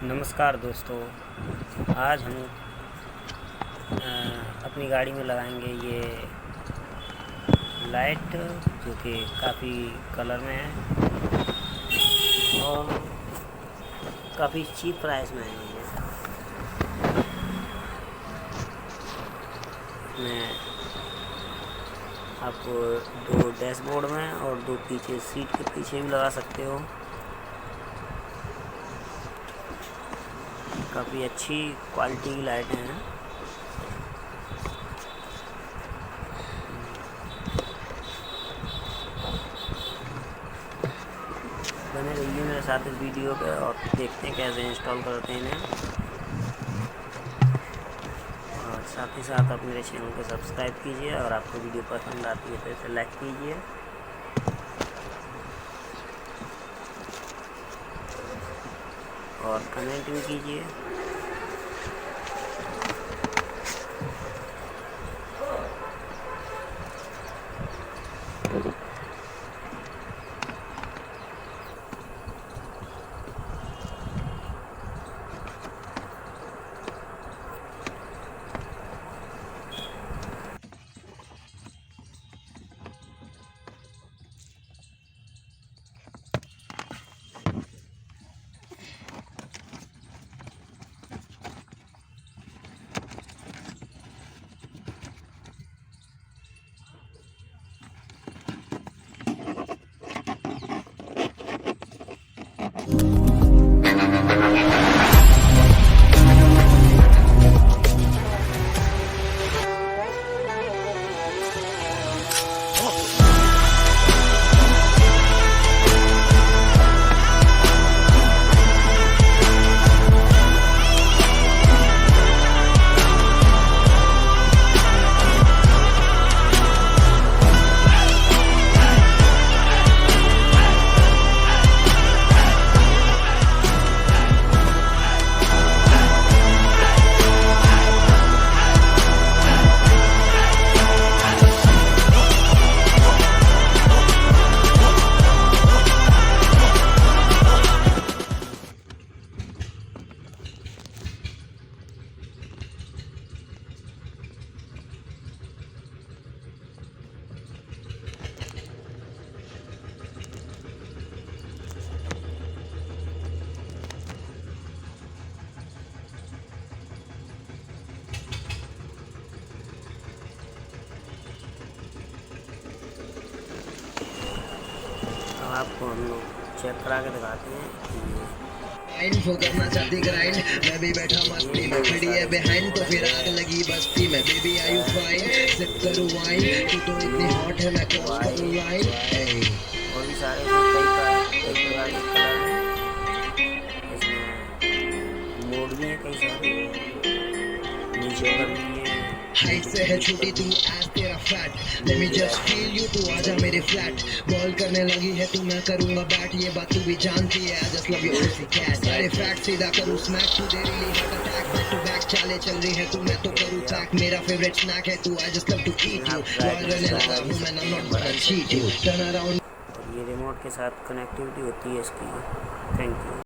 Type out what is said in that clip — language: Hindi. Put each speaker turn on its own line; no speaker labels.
नमस्कार दोस्तों, आज हम अपनी गाड़ी में लगाएंगे ये लाइट जो कि काफ़ी कलर में है और काफ़ी चीप प्राइस में है। ये इसमें आप दो डैशबोर्ड में और दो पीछे सीट के पीछे भी लगा सकते हो। काफ़ी अच्छी क्वालिटी की लाइटें हैं। बने रहिए मेरे साथ इस वीडियो पे और देखते हैं कैसे इंस्टॉल करते हैं इन्हें। और साथ ही साथ आप मेरे चैनल को सब्सक्राइब कीजिए और आपको वीडियो पसंद आती है तो इसे लाइक कीजिए। और कमेंट भी कीजिए। आपको हम लोग चेक करा के दिखाते हैं कि
वो करना चाहती ग्राइंड, मैं भी बैठा मस्ती में खड़ी है बिहाइंड, तो फिर आग लगी बस्ती में। Baby are you fine, sip करूं वाइन, तू तो इतनी हॉट है मैं क्रॉस करूं लाइन।
और भी सारे कई प्रकार के कलर हैं। इसमें मोड भी है कई सारे, नीचे पर भी है।
हाइट से है छोटी तू एज तेरा fat, let me just feel you, तू आजा मेरे फ्लैट। बॉल करने लगी है तू, मैं करूंगा बैट, ये बात तू भी जानती है। I just love you OC cat, सारे फैक्ट सीधा करूं स्मैक, तू दे रही heart attack, back to back चाले चल रही है तू, मैं तो करूं ट्रैक। मेरा फेवरेट स्नैक है तू, I just love to eat you. बॉल रहने लगा हूं मैं, I am not gonna cheat you, turn around.
और ये रिमोट के साथ कनेक्टिविटी होती है इसकी। Thank you.